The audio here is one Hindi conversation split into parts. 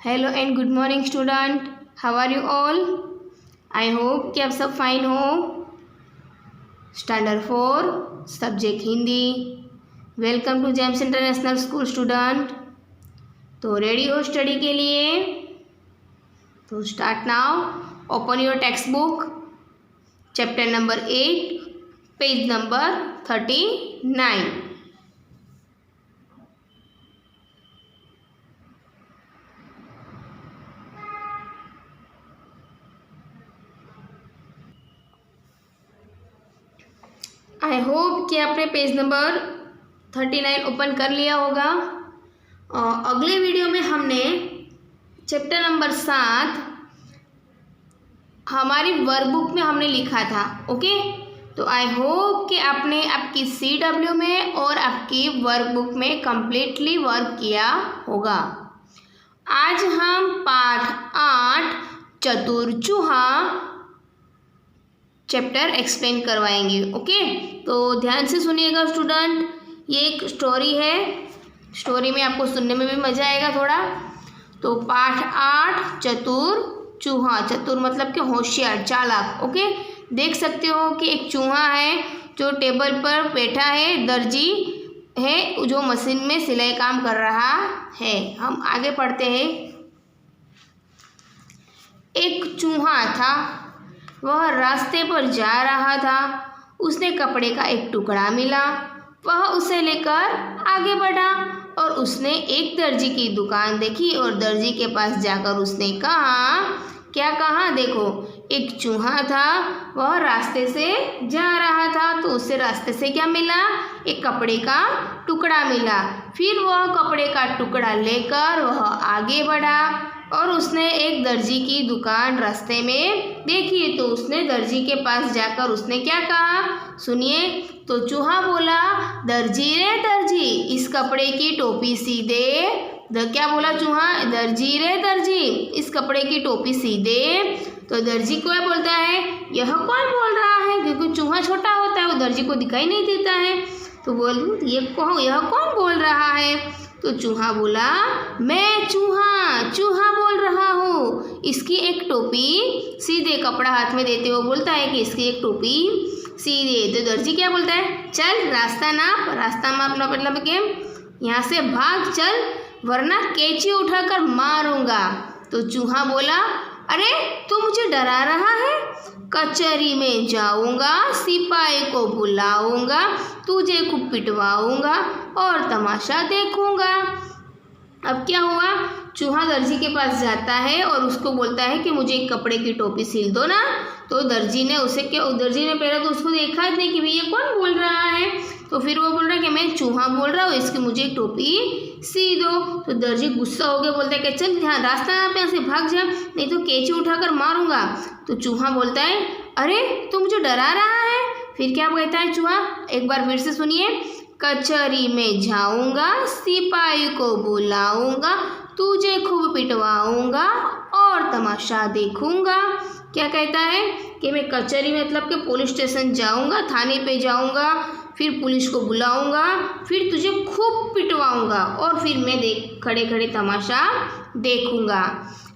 Hello and good morning student, how are you all. I hope कि आप सब फाइन हो। Standard 4 subject Hindi. Welcome to Gems international school student. तो रेडी हो स्टडी के लिए? तो start now. Open your text book, chapter number 8, page number 39। I hope कि आपने पेज नंबर 39 ओपन कर लिया होगा। अगले वीडियो में हमने चैप्टर नंबर 7 हमारी वर्कबुक में हमने लिखा था। ओके, तो आई होप कि आपने आपकी CW में और आपकी वर्कबुक में कंप्लीटली वर्क किया होगा। आज हम पाठ 8 चतुर्चूहा चैप्टर एक्सप्लेन करवाएंगे। ओके, तो ध्यान से सुनिएगा स्टूडेंट। ये एक स्टोरी है, स्टोरी में आपको सुनने में भी मज़ा आएगा थोड़ा। तो पाठ 8 चतुर चतुर मतलब कि होशियार, चालाक। ओके, देख सकते हो कि एक चूहा है जो टेबल पर बैठा है, दर्जी है जो मशीन में सिलाई काम कर रहा है। हम आगे पढ़ते हैं। एक चूहा था, वह रास्ते पर जा रहा था। उसे कपड़े का एक टुकड़ा मिला, वह उसे लेकर आगे बढ़ा और उसने एक दर्जी की दुकान देखी और दर्जी के पास जाकर उसने कहा, क्या कहा देखो, एक चूहा था, वह रास्ते से जा रहा था तो उसे रास्ते से क्या मिला, एक कपड़े का टुकड़ा मिला। फिर वह कपड़े का टुकड़ा लेकर वह आगे बढ़ा और उसने एक दर्जी की दुकान रास्ते में देखी तो उसने दर्जी के पास जाकर उसने क्या कहा, सुनिए। तो चूहा बोला, दर्जी रे दर्जी, इस कपड़े की टोपी सी दे। क्या बोला चूहा, दर्जी रे दर्जी, इस कपड़े की टोपी सी दे। तो दर्जी क्या बोलता है, यह कौन बोल रहा है, क्योंकि चूहा छोटा होता है, वो दर्जी को दिखाई नहीं देता है। तो बोल यह कौन बोल रहा है। तो चूहा बोला, मैं चूहा बोल रहा हूँ, इसकी एक टोपी सीधे। कपड़ा हाथ में देते हुए बोलता है कि इसकी एक टोपी सीधे। तो दर्जी क्या बोलता है, चल रास्ता मापना मतलब के यहाँ से भाग चल, वरना कैंची उठाकर मारूंगा। तो चूहा बोला, अरे तू मुझे डरा रहा है, कचहरी में जाऊंगा, सिपाही को बुलाऊंगा, तुझे खूब पिटवाऊंगा और तमाशा देखूंगा। अब क्या हुआ, चूहा दर्जी के पास जाता है और उसको बोलता है कि मुझे एक कपड़े की टोपी सिल दो ना। तो दर्जी ने पहले तो उसको देखा ही नहीं कि भाई ये कौन बोल रहा है। तो फिर वो बोल रहा है कि मैं चूहा बोल रहा हूँ, इसकी मुझे एक टोपी सी दो। तो दर्जी गुस्सा हो गया, बोलता है कि चल यहाँ रास्ता पे यहाँ से भाग जा, नहीं तो कैंची उठाकर मारूंगा। तो चूहा बोलता है, अरे तू मुझे डरा रहा है। फिर क्या कहता है चूहा, एक बार फिर से सुनिए, कचहरी में जाऊंगा, सिपाही को बुलाऊंगा, तुझे खूब पिटवाऊंगा और तमाशा देखूंगा। क्या कहता है कि मैं कचहरी मतलब कि पुलिस स्टेशन जाऊंगा, थाने पे जाऊंगा, फिर पुलिस को बुलाऊंगा, फिर तुझे खूब पिटवाऊंगा और फिर मैं खड़े खड़े तमाशा देखूंगा।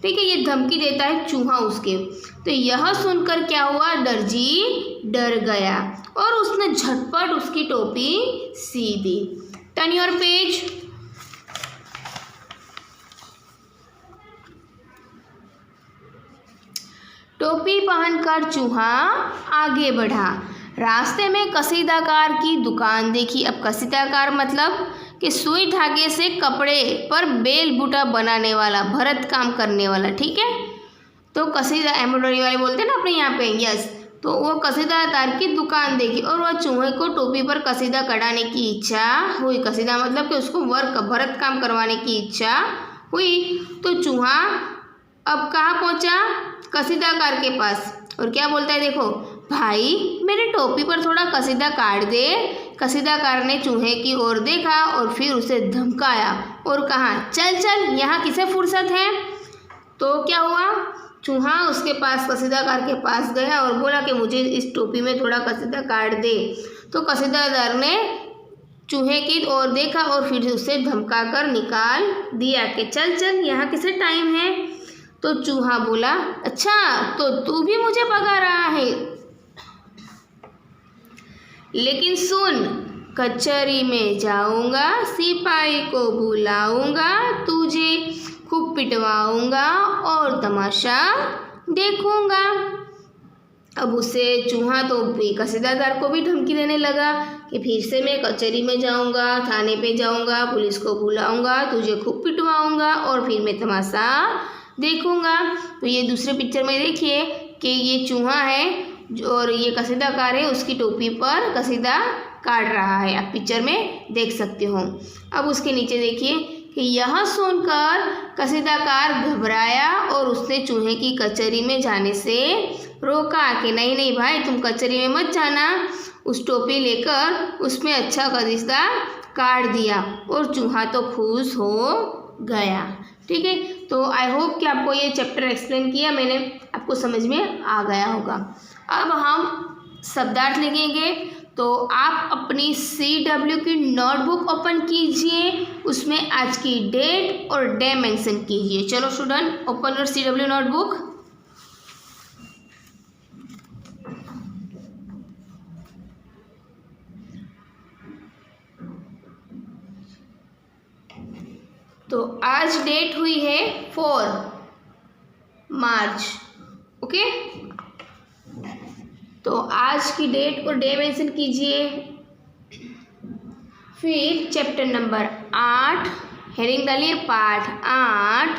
ठीक है, ये धमकी देता है चूहा उसके। तो यह सुनकर क्या हुआ, दर्जी डर गया और उसने झटपट उसकी टोपी सी दी। Turn your page. टोपी पहनकर चूहा आगे बढ़ा। रास्ते में कसीदाकार की दुकान देखी। अब कसीदाकार मतलब कि सुई धागे से कपड़े पर बेल बूटा बनाने वाला, भरत काम करने वाला। ठीक है, तो कसीदा एम्ब्रॉयडरी वाले बोलते हैं ना अपने यहाँ पे, यस। तो वो कसीदाकार की दुकान देखी और वह चूहे को टोपी पर कसीदा कढ़ाने की इच्छा हुई। कसीदा मतलब कि उसको भरत काम करवाने की इच्छा हुई। तो चूहा अब कहाँ पहुँचा, कसीदाकार के पास, और क्या बोलता है, देखो भाई मेरे टोपी पर थोड़ा कसीदा काट दे। कसीदाकार ने चूहे की ओर देखा और फिर उसे धमकाया और कहा, चल चल, यहाँ किसे फुर्सत है। तो क्या हुआ, चूहा उसके पास कसीदाकार के पास गया और बोला कि मुझे इस टोपी में थोड़ा कसीदा काट दे। तो कसीदाकार ने चूहे की ओर देखा और फिर उसे धमका कर निकाल दिया कि चल चल, यहाँ किसे टाइम है। तो चूहा बोला, अच्छा तो तू भी मुझे भगा रहा है, लेकिन सुन, कचहरी में जाऊंगा, सिपाही को बुलाऊंगा, तुझे खूब पिटवाऊंगा और तमाशा देखूंगा। अब उसे चूहा तो कसीदाकार को भी धमकी देने लगा कि फिर से मैं कचहरी में जाऊंगा, थाने पे जाऊंगा, पुलिस को बुलाऊंगा, तुझे खूब पिटवाऊंगा और फिर मैं तमाशा देखूंगा। तो ये दूसरे पिक्चर में देखिए कि ये चूहा है और ये कसीदाकार है, उसकी टोपी पर कसीदा काट रहा है, आप पिक्चर में देख सकते हो। अब उसके नीचे देखिए कि यह सुनकर कसीदाकार घबराया और उसने चूहे की कचहरी में जाने से रोका कि नहीं नहीं भाई, तुम कचहरी में मत जाना। उस टोपी लेकर उसमें अच्छा कसीदा काट दिया और चूहा तो खुश हो गया। ठीक है, तो आई होप कि आपको ये चैप्टर एक्सप्लेन किया मैंने, आपको समझ में आ गया होगा। अब हम शब्दार्थ लिखेंगे, तो आप अपनी CW की नोटबुक ओपन कीजिए, उसमें आज की डेट और डे मेंशन कीजिए। चलो student, open your CW notebook. तो आज डेट हुई है 4 मार्च। ओके, तो आज की डेट और डे मेंशन कीजिए। फिर चैप्टर नंबर 8 हेडिंग डालिए, पाठ 8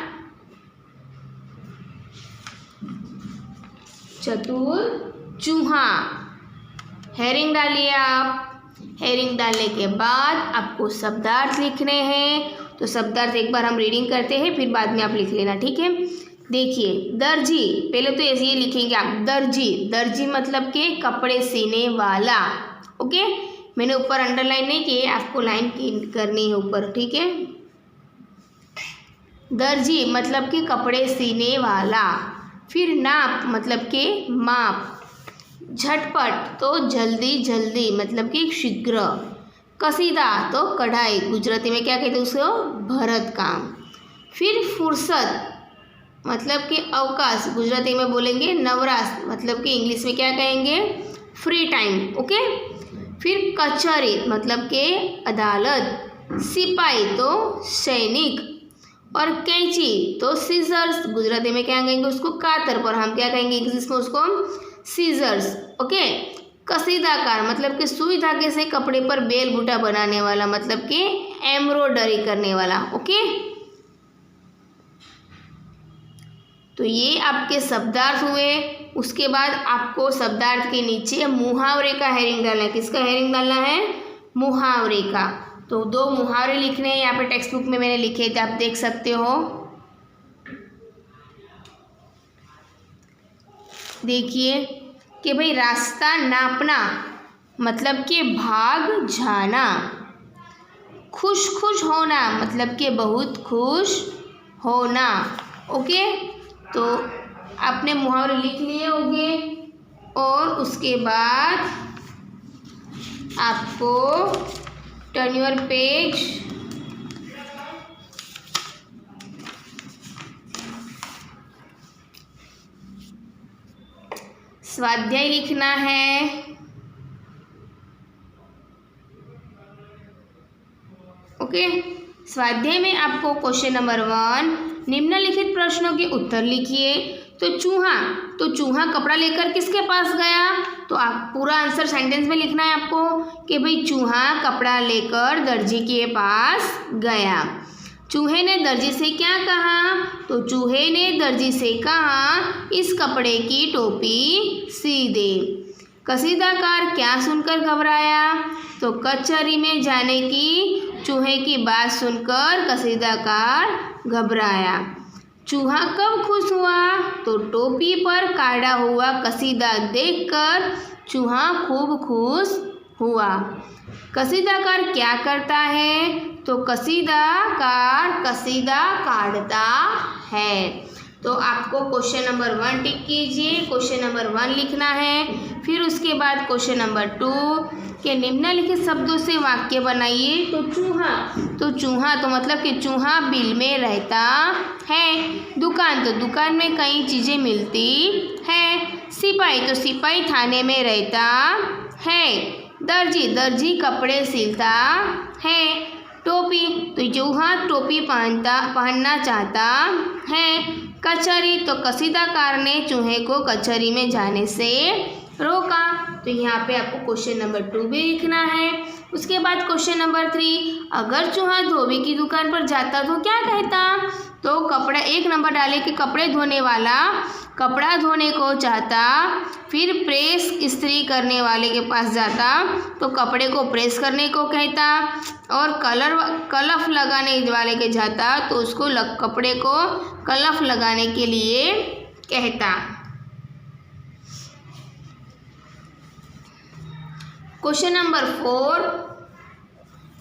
चतुर चूहा, हेडिंग डालिए आप। हेडिंग डालने के बाद आपको शब्दार्थ लिखने हैं, तो शब्दार्थ एक बार हम रीडिंग करते हैं, फिर बाद में आप लिख लेना। ठीक है, देखिए दर्जी, पहले तो ऐसे ही लिखेंगे आप, दर्जी। दर्जी मतलब के कपड़े सीने वाला। ओके, मैंने ऊपर अंडरलाइन नहीं किए, आपको लाइन करनी है ऊपर। ठीक है, दर्जी मतलब कि कपड़े सीने वाला। फिर नाप मतलब के माप। झटपट तो जल्दी जल्दी मतलब कि शीघ्र। कसीदा तो कढ़ाई, गुजराती में क्या कहते हैं उसको, भरत काम। फिर फुर्सत मतलब कि अवकाश, गुजराती में बोलेंगे नवराश, मतलब कि इंग्लिश में क्या कहेंगे, फ्री टाइम। ओके, फिर कचहरी मतलब के अदालत। सिपाही तो सैनिक, और कैंची तो सीजर्स, गुजराती में क्या कहेंगे उसको, कातर, पर हम क्या कहेंगे इंग्लिश में उसको, सीजर्स। ओके, कसीदाकार मतलब कि सुई धागे से कपड़े पर बेल बूटा बनाने वाला, मतलब कि एम्ब्रॉयडरी करने वाला। ओके, तो ये आपके शब्दार्थ हुए। उसके बाद आपको शब्दार्थ के नीचे मुहावरे का हेडिंग डालना है। किसका हेडिंग डालना है, मुहावरे का। तो 2 मुहावरे लिखने हैं, यहाँ पे टेक्स्ट बुक में मैंने लिखे थे, आप देख सकते हो। देखिए कि भाई रास्ता नापना मतलब कि भाग जाना। खुश खुश होना मतलब कि बहुत खुश होना। ओके, तो आपने मुहावरे लिख लिए होंगे और उसके बाद आपको टर्न योर पेज, स्वाध्याय लिखना है। ओके, स्वाध्याय में आपको क्वेश्चन नंबर 1 निम्नलिखित प्रश्नों के उत्तर लिखिए। तो चूहा कपड़ा लेकर किसके पास गया, तो आप पूरा आंसर सेंटेंस में लिखना है आपको कि भाई चूहा कपड़ा लेकर दर्जी के पास गया। चूहे ने दर्जी से क्या कहा, तो चूहे ने दर्जी से कहा इस कपड़े की टोपी सी दे। कसीदाकार क्या सुनकर घबराया, तो कचहरी में जाने की चूहे की बात सुनकर कसीदाकार घबराया। चूहा कब खुश हुआ, तो टोपी पर काढ़ा हुआ कसीदा देखकर चूहा खूब खुश हुआ। कसीदाकार क्या करता है, तो कसीदाकार कसीदा काढ़ता है। तो आपको क्वेश्चन नंबर 1 टिक कीजिए, क्वेश्चन नंबर 1 लिखना है। फिर उसके बाद क्वेश्चन नंबर 2 के निम्नलिखित शब्दों से वाक्य बनाइए। तो चूहा तो मतलब कि चूहा बिल में रहता है। दुकान तो दुकान में कई चीज़ें मिलती है। सिपाही तो सिपाही थाने में रहता है। दर्जी कपड़े सिलता है। टोपी तो चूहा टोपी पहनना चाहता है। कचहरी तो कसीदाकार ने चूहे को कचहरी में जाने से रोका। तो यहाँ पे आपको क्वेश्चन नंबर 2 भी लिखना है। उसके बाद क्वेश्चन नंबर 3, अगर चूहा धोबी की दुकान पर जाता तो क्या कहता? तो कपड़ा 1 नंबर डाले कि कपड़े धोने वाला कपड़ा धोने को चाहता। फिर प्रेस इस्त्री करने वाले के पास जाता तो कपड़े को प्रेस करने को कहता। और कलफ लगाने वाले के जाता तो उसको कपड़े को कलफ लगाने के लिए कहता। क्वेश्चन नंबर 4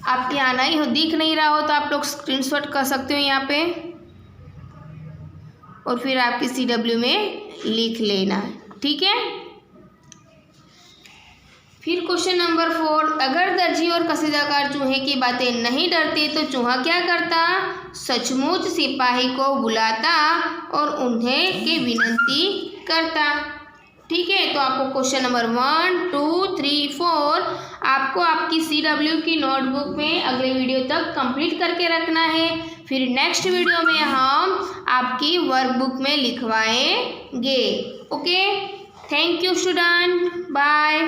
आपके आना ही दिख नहीं रहा हो तो आप लोग स्क्रीनशॉट कर सकते हो यहाँ पे, और फिर आपकी CW में लिख लेना, ठीक है। फिर क्वेश्चन नंबर 4, अगर दर्जी और कसीदाकार चूहे की बातें नहीं डरते तो चूहा क्या करता? सचमुच सिपाही को बुलाता और उन्हें के विनती करता, ठीक है। तो आपको क्वेश्चन नंबर 1, 2, 3, 4 आपको आपकी CW की नोटबुक में अगले वीडियो तक कंप्लीट करके रखना है। फिर नेक्स्ट वीडियो में हम आपकी वर्कबुक में लिखवाएंगे। Okay, thank you student, bye.